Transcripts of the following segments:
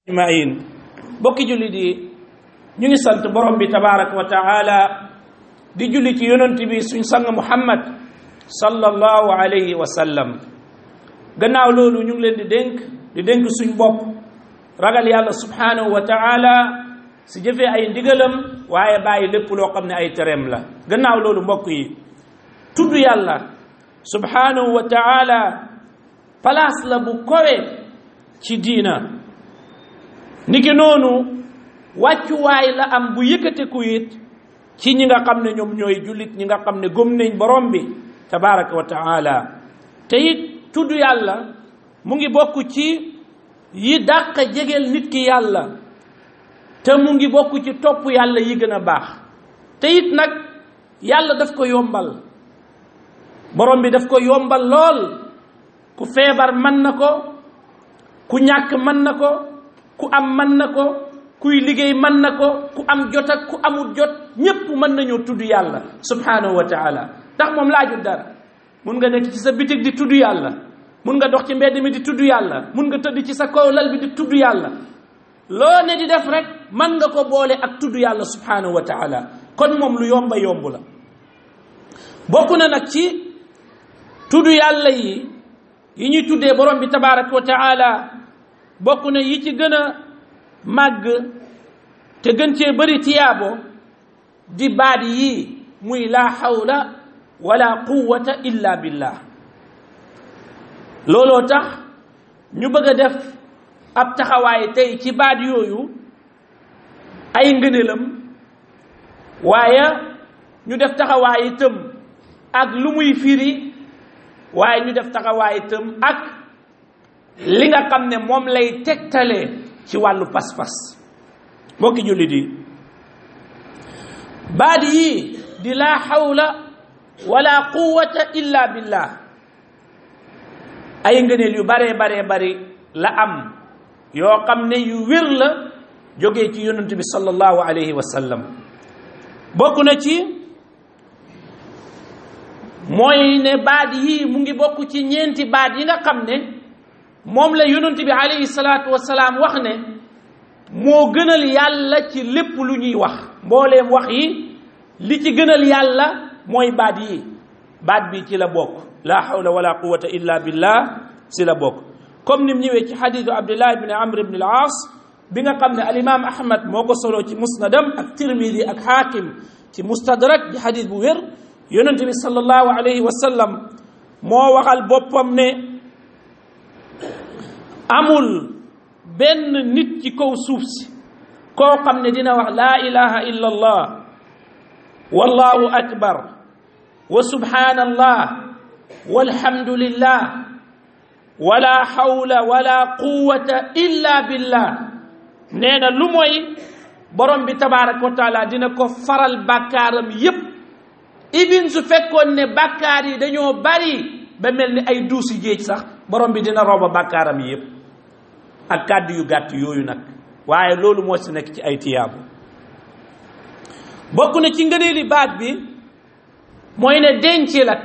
ajmain bokki julli di ñu ngi sant borom bi tabaraka wa taala di julli ci yonent bi suñ sang muhammad sallallahu alayhi wa sallam gannaaw loolu ñu ngi leen di dénk suñ bopp ragal yàlla subhanahu wa taala si jëfee ay ndigalam waaye bàyyi lépp loo xam ne ay tereem la gannaaw loolu mbokk yi tudd yàlla subhanahu wa taala place la bu kowe ci diina niki noonu wàccuwaay la am bu yëkkateku it ci ñi nga xam ne ñoom ñooy jullit ñi nga xam ne gëm nañ borom bi tabaraka wa taala te it tudd yàlla mu ngi bokk ci yi dàq jegeel nit ki yàlla te mu ngi bokk ci topp yàlla yi gën a baax te it nag yàlla daf ko yombal borom bi daf ko yombal lool ku feebar mën na ko ku ñàkk mën na ko ku am mën na ko kuy liggéey mën na ko ku am jot ak ku amul jot ñépp mën nañoo tudd yàlla subhanahu wa taala ndax moom laajul dara mun nga nekk ci sa bitig di tudd yàlla mun nga dox ci mbedd mi di tudd yàlla mun nga tëdd ci sa kaw lal bi di tudd yàlla loo ne di def rek mën nga ko boole ak tudd yàlla subhanahu wa taala kon moom lu yomba yomb la bokk na nag ci tudd yàlla yi ñuy tuddee borom bi tabaraka wa taala bokk na yi ci gën a màgg te gën cee bëri tiyaabo di baat yi muy laa hawla wala quwwata illa billah looloo tax ñu bëgg a def ab taxawaay tey ci baat yooyu ay ngëneelam waaye ñu def taxawaay itam ak lu muy firi waaye ñu def taxawaay itam ak li nga xam ne moom lay tegtalee ci wàllu pas-pas mbokki jullit yi baat yi di laa hawla wala quwwata illa billah ay ngëneel yu baree bari la am yoo xam ne yu wér la jógee ci yonent bi sallallahu alayhi wa sallam bokk na ci mooy ne baat yi mu ngi bokk ci ñeenti baat yi nga xam ne moom la yonent bi alayhi salaatu wasalaam wax ne moo gënal yàlla ci lépp lu ñuy wax mbooleem wax yi li ci gënal yàlla mooy baat yi baat bi ci la bokk la hawla wala quwwata illa billah ci la bokk comme ni mu ñëwee ci xadiisu abdullah ibn amr ibn al-aas bi nga xam ne al-imam ahmad moo ko solo ci musnadam ak tirmidi ak xaakim ci mustadrak di xadiis bu wér yonent bi sallallahu alayhi wa sallam moo waxal boppam ne amul benn nit ci kaw suuf si koo xam ne dina wax laa ilaha illa allah wallahu akbar wa subhanallah walhamdulillah wala hawla wala quwwata illa billah nee na lu mooy borom bi tabaraka wa taala dina ko faral bàkkaaram yépp ibin su fekkoon ne bàkkaar yi dañoo bari ba mel ni ay duusi géej sax borom bi dina rooba bàkkaaram yépp ak kàddu yu gàtt yooyu nag waaye loolu moo si nekk ci ay tiyaabu bokk na ci ngëneeli baat bi mooy ne denc la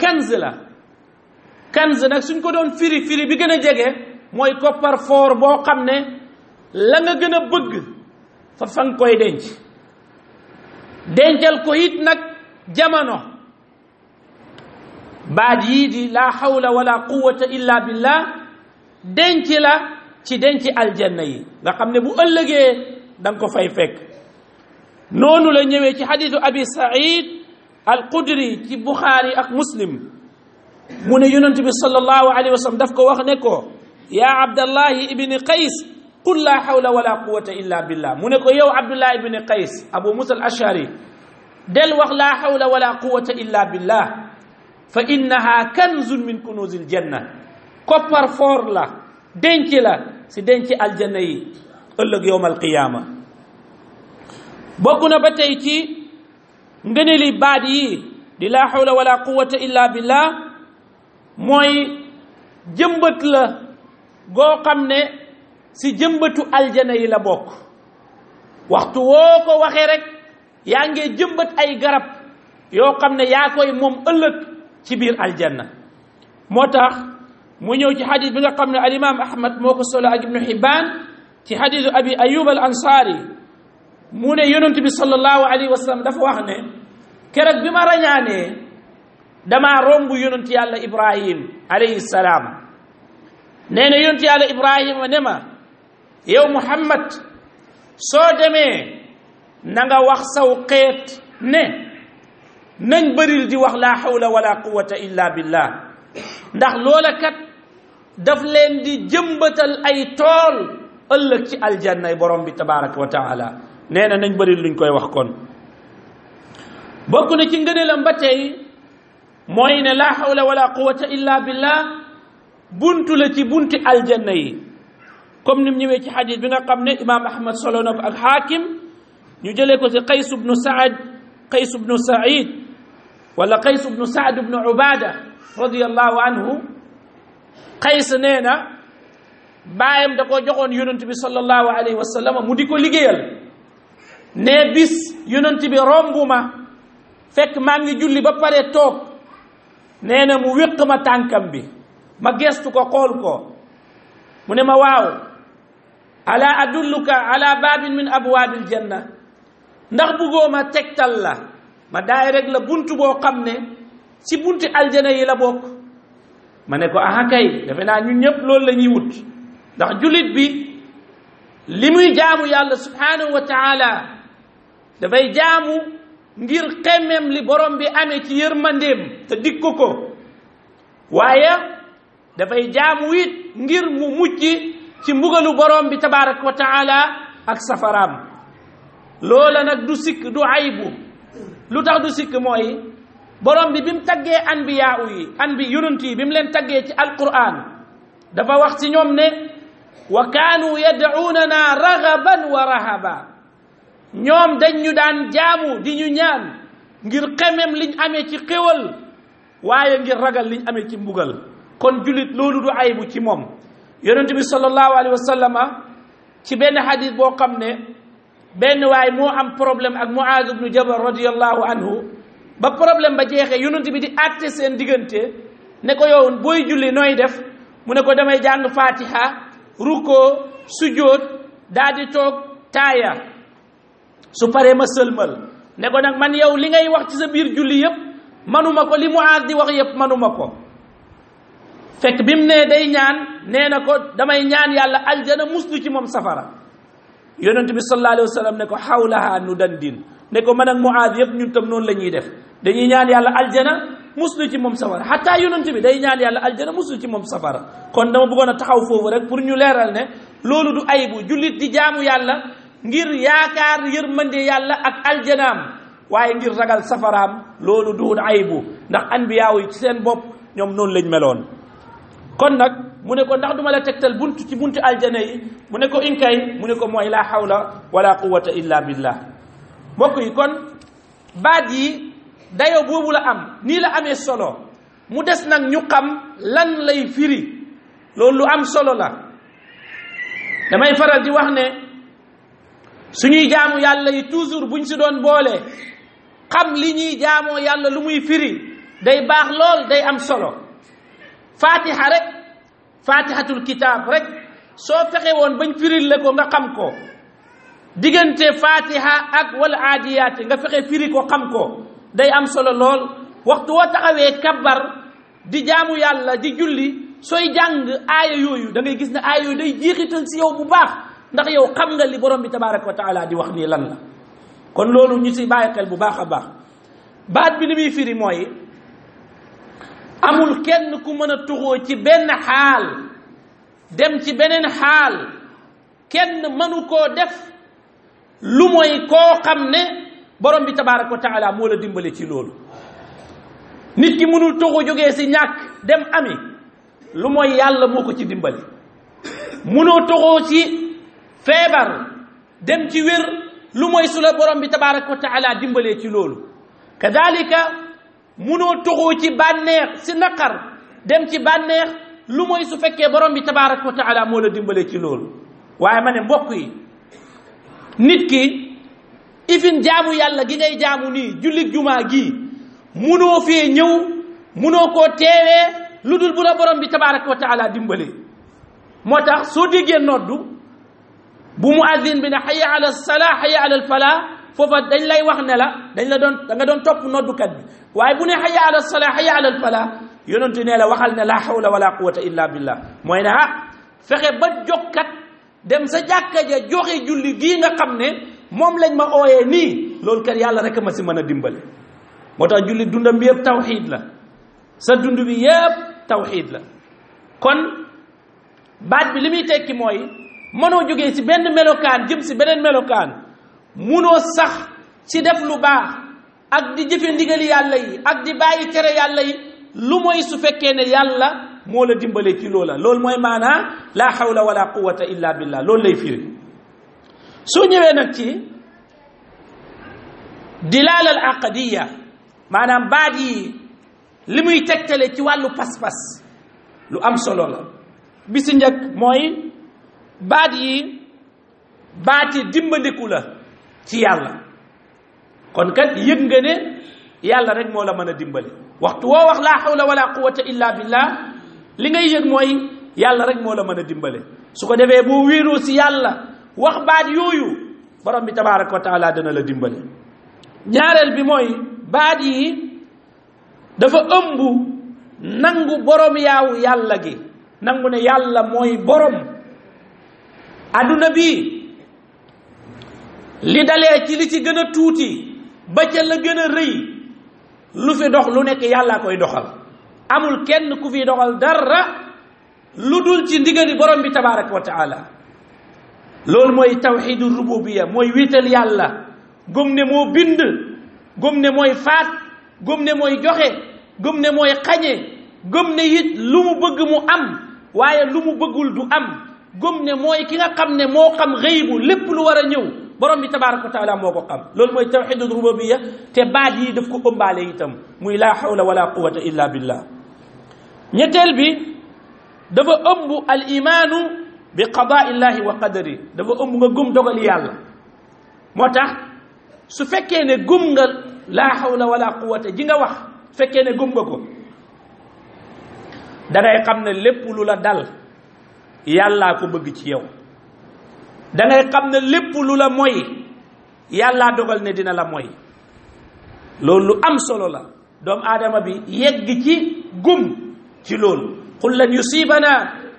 kanz nag suñ ko doon firi bi gën a jege mooy koppar foor boo xam ne la nga gën a bëgg fa nga koy dencal ko it nag jamono baat yii di laa hawla wala quwwata illa billah denc la ci denc aljanna yi nga xam ne bu ëllëgee da nga ko fay fekk noonu la ñëwee ci xadiisu abi saïd al qudri ci buxaari ak muslim mu ne yonent bi sallallahu alayhi wa sallam daf ko wax ne ko yaa abdallahi ibni qays qul laa hawla wala quwwata illa billah mu ne ko yow abdullah ibni qays abu musa al ashari del wax laa hawla wala quwwata illa billah fa innaha kanzun min kunuzil janna koppar foor la denc la si denc aljanna yi ëllëg yowmal qiyaama bokk na ba tey ci ngëneeli baat yi di laa hawla wala quwwata illa billah mooy jëmbat la goo xam ne si jëmbatu aljanna yi la bokk waxtu woo ko waxee rek yaa ngi jëmbat ay garab yoo xam ne yaa koy moom ëllëg ci biir aljanna moo tax mu ñëw ci xadis bi nga xam ne al imam ahmad moo ko solo ak ibnu hibban ci hadithu abi ayub al ansari mu ne yonent bi sallallahu alayhi wa sallam dafa wax ne keroog bi ma rañaanee damaa romb yonent yàlla ibrahim alayhi salaam nee na yonent yàlla ibrahima ne ma yow muhammad soo demee na nga wax saw xeet ne nañ bëril di wax la hawla wala quwwata illa billah ndax loola kat daf leen di jëmbatal ay tool ëllëg ci aljanna borom bi tabaraka wa taala nee na nañ bëril luñ koy wax kon bokk na ci ngëneelam ba tey mooy ne la hawla wala quwwata illa billah buntu la ci bunti aljanna yi comme nim ñëwee ci hadith bi nga xam ne imam ahmad solo na ak hakim ñu jëlee ko ci qays ibn sa'id wala qays ibn sa'd ibn ubada radiyallahu anhu qays nee na baayam da ko joxoon yonent bi sallallahu alayhi wa sallam mu di ko liggéeyal ne bis yonent bi rombuma fekk maa ngi julli ba pare toog nee na mu wéq ma tànkam bi ma gestu ko xool ko mu ne ma waaw ala adulluka ala babin min abwabil janna ndax bëggoo ma tegtal la ma daay rek la buntu boo xam ne ci bunti aljana yi la bokk ma ne ko aha kay defe naa ñun ñëpp loolu la ñuy wut ndax julit bi li muy jaamu yàlla subhanahu wa taala dafay jaamu ngir xemmem li borom bi amee ci yërmandeem te dig ko waaye dafay jaamu it ngir mu mucc ci mbugalu borom bi tabaraka wa taala ak safaraam loola nag du sikk du aybu lu tax du sikk mooy borom bi mu taggee yonent yi bi mu leen taggee ci alquran dafa wax ci ñoom ne wa kaanu yad'uunana raghaban wa rahaba ñoom dañ ñu daan jaamu di ñu ñaan ngir xemem liñ amee ci xéwal waaye ngir ragal liñ amee ci mbugal kon julit loolu du aybu ci moom yonent bi sallallahu alayhi wa sallama ci benn hadith boo xam ne benn waay moo am problème ak Muaaz ibnu Jabal radiyallahu anhu ba problème ba jeexee yonent bi di àtte seen diggante ne ko yow booy julli nooy def mu ne ko damay jàng fatiha ruko sujjóot daa di toog taaya su paree ma sëlmal ne ko nag man yow li ngay wax ci sa biir julli yëpp manuma ko li Muaaz di wax yëpp manuma ko fekk bi mu ne day ñaan nee na ko damay ñaan yàlla aljana muslu ci moom safara yonent bi sallallahu alayhi wa sallam ne ko xawlaha nu dandin ne ko man ak Muaaz yëpp ñun tam noonu la ñuy def dañuy ñaan yàlla aljana muslu ci moom safara hatta yonent bi day ñaan yàlla aljana muslu ci moom safara kon dama bëggoon a taxaw foofu rek pour ñu leeral ne loolu du aybu jullit di jaamu yàlla ngir yaakaar yërmande yàlla ak aljanaam waaye ngir ragal safaraam loolu du aybu ndax anbiyaaw yi ci seen bopp ñoom noonu lañ meloon kon nag mu ne ko ndax duma la tegtal buntu ci buntu aljana yi mu ne ko inkay mu ne ko mooy la hawla wala quwwata illa billah mbokk yi kon baat yi dayo boobu la am nii la amee solo mu des nag ñu xam lan lay firi loolu lu am solo la damay faral di wax ne suñuy jaamu yàlla yi toujours buñ si doon boole xam li ñuy jaamoo yàlla lu muy firi day baax lool day am solo fatiha rek fatihatul kitab rek soo fexe woon bañ firil la ko nga xam ko diggante fatiha ak wal aadiyaat nga fexe firi ko xam ko day am solo lool waxtu woo taxawee kabbar di jaamu yàlla di julli sooy jàng aaya yooyu da ngay gis ne aaya yooyu day jeexital si yow bu baax ndax yow xam nga li borom bi tabaraka wa taala di wax nii lan la kon loolu ñu si bàyyi xel bu baax a baax baat bi li muy firi mooy amul kenn ku mën a tuxoo ci benn xaal dem ci beneen xaal kenn mënu koo def lu mooy koo xam ne borom bi tabaraka wa taala moo la dimbale ci loolu nit ki mënul tuxu jógee si ñàkk dem ami lu mooy yàlla moo ko ci dimbali mënoo tuxoo ci feebar dem ci wér lu mooy su la borom bi tabaraka wa taala dimbalee ci loolu kadalika mënoo tuxoo ci bànneex si naqar dem ci bànneex lu mooy su fekkee borom bi tabaraka wa taala moo la dimbalee ci loolu waaye ma ne mbokk yi nit ki ifin jaamu yàlla gi ngay jaamu nii jullit jumaa gi munoo fee ñëw munoo koo teewee lu dul bu la borom bi tabaraka wa taala dimbale moo tax soo déggee noddu bu muazzin bi ne hayya ala salaa hayya ala falaa foofa dañ lay wax ne la da nga doon topp noddukat bi waaye bu ne hayya ala salaa hayya ala falaa yonentu ne la waxal ne la hawla wala quwwata illa billah mooy ne fexe ba jokkat dem sa jàkka ja joxe julli gii nga xam ne moom lañ ma ooyee nii loolu kat yàlla rek ma si mën a dimbale moo tax julli dundam bi yëpp tawxiid la sa dund bi yëpp tawxiid la kon baat bi li muy tekki mooy mënoo jógee si benn melokaan jëm si beneen melokaan munoo sax si def lu baax ak di jëfe ndigali yàlla yi ak di bàyyi tere yàlla yi lu mooy su fekkee ne yàlla moo la dimbale ci loola loolu mooy maanaa la hawla wala quwwata illa billah loolu lay firi soo ñëwee nag ci dilaala al aqadiya maanaam baat yi li muy tegtale ci wàllu pas-pas lu am solo la bi si njëkk mooy baat yi baati dimbandiku la ci yàlla kon kat yëg nga ne yàlla rek moo la mën a dimbali waxtu woo wax la hawla wala quwwata illa billah li ngay yëg mooy yàlla rek moo la mën a dimbale su ko defee boo wéeroo si yàlla wax baat yooyu borom bi tabaraka wa taala dana la dimbale ñaareel bi mooy baat yi dafa ëmb nangu borom yaawu yàlla gi nangu ne yàlla mooy borom adduna bi li dalee ci li ci gën a tuuti ba ca la gën a rëy lu fi dox lu nekk yàllaa koy doxal amul kenn ku fi doxal dara lu dul ci ndigali borom bi tabaraka wa taala loolu mooy tawxidu rububiya mooy wéetal yàlla gëm ne moo bind gëm ne mooy faat gëm ne mooy joxe gëm ne mooy xañe gëm ne it lu mu bëgg mu am waaye lu mu bëggul du am gëm ne mooy ki nga xam ne moo xam xëybu lépp lu war a ñëw borom bi tabaraka wa taala moo ko xam loolu mooy tawxidu rububiya te baat yi daf ko ëmbaale itam muy la hawla wala quwwata illa billah ñetteel bi dafa ëmb al imaanu bi qadaa illahi wa qadari dafa ëmb nga gëm dogali yàlla moo tax su fekkee ne gëm nga la hawla wala quwwata ji nga wax fekkee ne gëm nga ko da ngay xam ne lépp lu la dal yàllaa ko bëgg ci yow da ngay xam ne lépp lu la moy yàllaa dogal ne dina la moy loolu lu am solo la doomu aadama bi yegg ci gëm ci loolu qul lan yusibana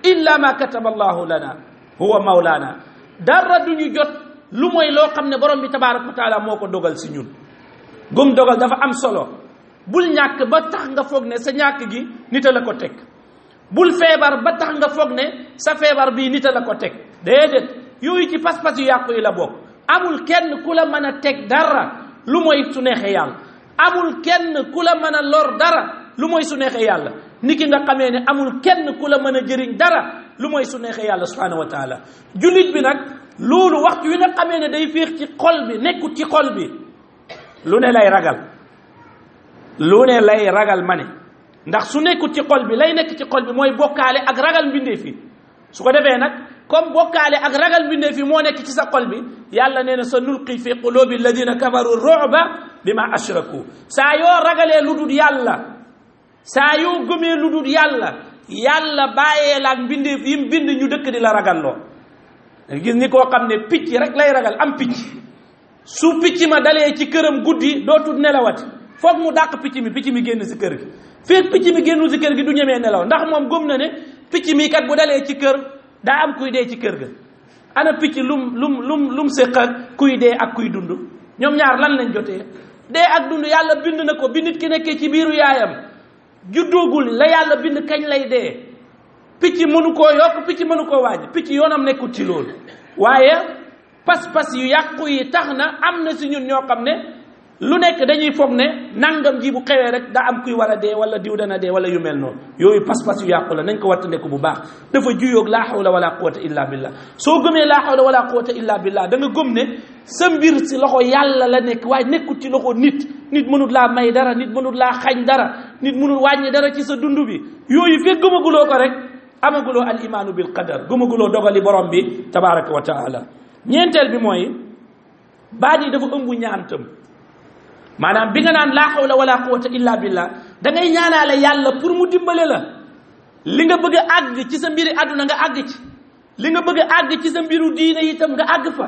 illa ma kataba allahu lana huwa mawlana dara duñu jot lu mooy loo xam ne borom bi tabaraka wa taala moo ko dogal si ñun gëm dogal dafa am solo bul ñàkk ba tax nga foog ne sa ñàkk gi nit a la ko teg bul feebar ba tax nga foog ne sa feebar bii nit a la ko teg déedéet yooyu ci pas-pas yu yàqu yi la bokk amul kenn ku la mën a teg dara lu mooy su neexee yàlla amul kenn ku la mën a lor dara lu mooy su neexee yàlla ni ki nga xamee ne amul kenn ku la mën a jëriñ dara lu mooy su neexee yàlla subhanahu wa taala jullit bi nag loolu waxtu wi nga xamee ne day féex ci xol bi nekkut ci xol bi lu ne lay ragal lu ne lay ragal ma ne ndax su nekkut ci xol bi lay nekk ci xol bi mooy bokkaale ak ragal mbindee fi su ko defee nag comme bokkaale ak ragal mbindee fi moo nekk ci sa xol bi yàlla nee na sa nulqi fi qulubi alladina kafaru ru'ba bima ashraku saa yoo ragalee lu dul yàlla saa yoo gëmee lu dul yàlla yàlla bàyyee la ak mbindeef yi mu bind ñu dëkk di la ragalloo gis ni koo xam ne picc rek lay ragal am picc su picc ma dalee ci këram guddi dootul nelawati foog mu dàq picc mi génn si kër gi feeg picc mi génnu si kër gi du ñemee nelaw ndax moom gëm na ne picc mi kat bu dalee ci kër daa am kuy dee ci kër ga ana picc lum séq ak kuy dee ak kuy dund ñoom ñaar lan lañ jotee dee ak dund yàlla bind na ko bi nit ki nekkee ci biiru yaayam juddoogul la yàlla bind kañ lay dee picc mënu koo yokk picc mënu koo wàññi picc yoonam nekkul ci loolu waaye pas-pas yu yàqu yi tax na am na si ñun ñoo xam ne lu nekk dañuy foog ne nangam ji bu xewee rek daa am kuy war a dee wala diw dana dee wala yu mel noonu yooyu pas-pas yu yàqu la nañ ko wattandiku bu baax dafa juyoog laa hawla wala quwwata illa billah soo gëmee laa hawla wala quwwata illa billah da nga gëm ne sa mbir si loxo yàlla la nekk waaye nekkul ci loxo nit mënut laa may dara nit mënut laa xañ dara nit mënut wàññi dara ci sa dund bi yooyu fekk gëmaguloo ko rek amaguloo al imaanu bil qadar gëmaguloo dogali borom bi tabaraka wa taala ñeenteel bi mooy baat yi dafa ëmb ñaantam maanaam bi nga naan laa hawla wala quwwata illa billah da ngay ñaanaale yàlla pour mu dimbale la li nga bëgg a àgg ci sa mbiri àdduna nga àgg ci li nga bëgg àgg ci sa mbiru diine itam nga àgg fa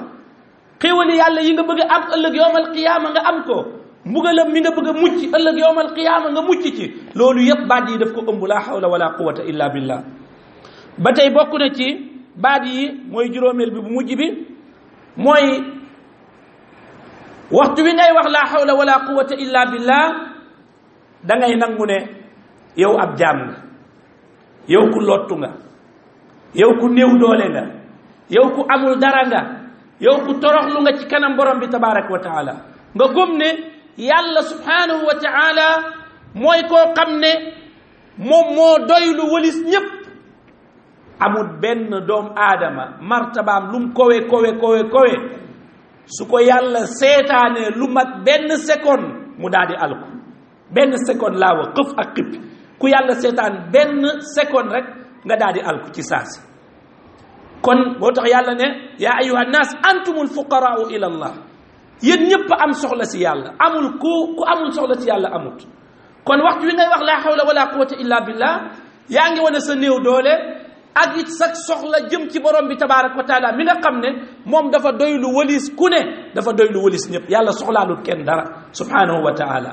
xéewali yàlla yi nga bëgg am ëllëg yowmal qiyaama nga am ko mbugalam mi nga bëgg a mucc ëllëg yowmal qiyaama nga mucc ci loolu yëpp baat yi daf ko ëmb laa hawla wala quwwata illa billah ba tey bokk na ci baat yi mooy juróomeel bi bu mujj bi mooy waxtu wi ngay wax laa hawla wala quwwata illa billah da ngay nangu ne yow ab jaam nga yow ku lottu nga yow ku néew doole nga yow ku amul dara nga yow ku toroxlu nga ci kanam borom bi tabaraka wa taala nga gëm ne yàlla subhanahu wa taala mooy koo xam ne moom moo doylu walis ñépp amul benn doom aadama martabaam lum kowe su ko yàlla seetaanee lu mat benn seconde mu daal di alku benn seconde laa wa xëf ak xippi ku yàlla seetaan benn seconde rek nga daal di alku ci saasi kon boo tax yàlla ne yaa ayuha nnaas antumul fuqaraau ila allah yéen ñëpp am soxla si yàlla amul ku amul soxla si yàlla amut kon waxtu wi ngay wax laa hawla wala quwwata illa billah yaa ngi wane sa néew doole ak it sa soxla jëm ci borom bi tabaraka wa taala mi nga xam ne moom dafa doylu walis ku ne dafa doylu walis ñëpp yàlla soxlaalut kenn dara subhanahu wa taala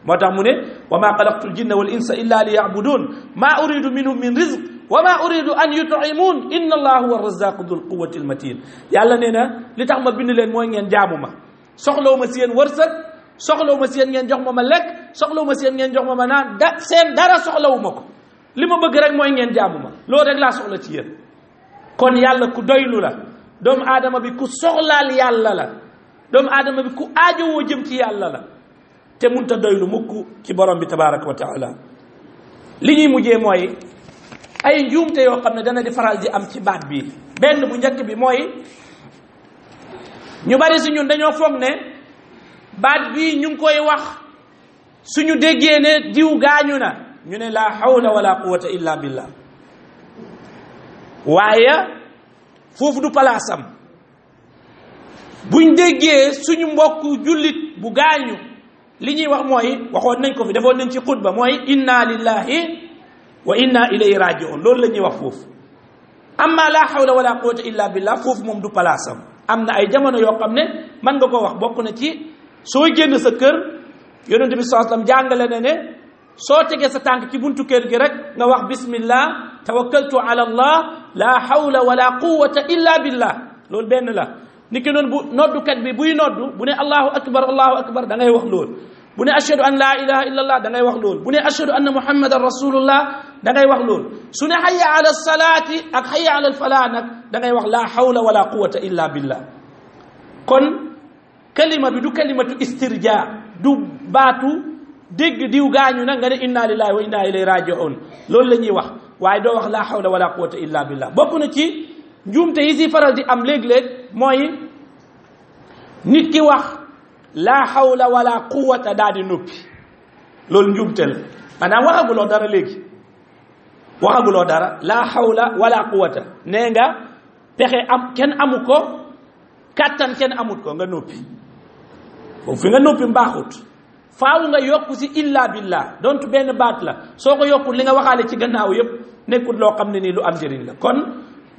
moo tax mu ne wa ma xalaqtu ljinna wal insa illa li yacbudun ma uridu minhum min rizq wa ma uridu an yut'imun inna allaha huwa arrazaqu dul quwwati almatin yàlla nee na li tax ma bind leen mooy ngeen jaamu ma soxlawu ma si yéen wërsëg soxlawu ma si yéen ngeen jox ma lekk soxlawu ma si yéen ngeen jox ma naan seen dara soxlawu ma ko li ma bëgg rek mooy ngeen jaamu ma loolu rek laa soxla ci yéen kon yàlla ku doylu la doomu aadama bi ku soxlaal yàlla la doomu aadama bi ku aajowoo jëm ci yàlla la te munta doylu mukk ci borom bi tabaraka wa taala li ñuy mujjee mooy ay njuumte yoo xam ne dana di faral di am ci baat bi benn bu njëkk bi mooy ñu bari si ñun dañoo foog ne baat bi ñu ngi koy wax suñu déggee ne diw gaañu na ñu ne la hawla wala quwwata illa billah waaye foofu du palaasam buñ déggee suñu mbokk jullit bu gaañu li ñuy wax mooy waxoon nañ ko fi defoon nañ ci xutba mooy inna lillahi wa inna ilayhi raji'un loolu la ñuy wax foofu amma la hawla wala quwwata illa billah foofu moom du palaasam am na ay jamono yoo xam ne mën nga ko wax bokk na ci soo génn sa kër yonente bi sallallahu alayhi wasallam jàngale na ne soo tegee sa tànk ci buntu kër gi rek nga wax bismillah tawakkaltu ala allah la hawla wala quwwata illa billah loolu benn la niki noonu bu noddukat bi buy noddu bu ne allahu akbar da ngay wax loolu bu ne ashhadu an la ilaha illa allah da ngay wax loolu bu ne ashhadu anna muhammadan rasulullah da ngay wax loolu su ne hayya ala salaati ak hayya ala falaa nag da ngay wax la hawla wala quwwata illa billah kon kalima bi du kalimatu istirja du baatu dégg diw gaañu nag nga ne inna lillahi wa inna ilayhi raji'un loolu la ñuy wax waaye doo wax la hawla wala quwwata illa billah bokk na ci njuumte yi si faral di am léeg-léeg mooy nit ki wax la hawla wala quwwata daal di noppi loolu njuumte la maanaam waxaguloo dara léegi waxaguloo dara la hawla wala quwwata nee nga pexe am kenn amu ko kattan kenn amut ko nga noppi foofu fi nga noppi mbaaxut faaw nga yokku si illa billah donte benn baat la soo ko yokkul li nga waxaale ci gannaaw yëpp nekkul loo xam ne nii lu am njëriñ la kon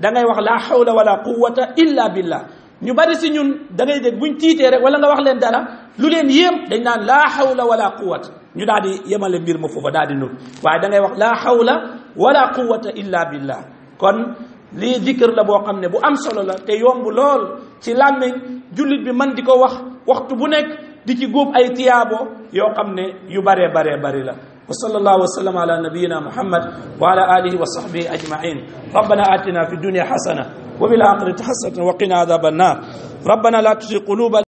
da ngay wax la hawla wala quwwata illa billah ñu bari si ñun da ngay dégg buñ tiitee rek wala nga wax leen dara lu leen yéem dañ naan la hawla wala quwwata ñu daal di yemale mbir ma foofa daal di nur waaye da ngay wax la hawla wala quwwata illa billah kon lii zikr la boo xam ne bu am solo la te yomb lool ci làmmiñ jullit bi man di ko wax waxtu bu nekk di ci góob ay tiyaabo yoo xam ne yu baree bari la wa sallallahu wa sallam ala nabiyyina muhammad wa ala alihi wa sahbihi ajma'in rabbana atina fi dunya hasana wa bil akhirati hasanatan wa qina adhaban nar rabbana la tuzigh qulubana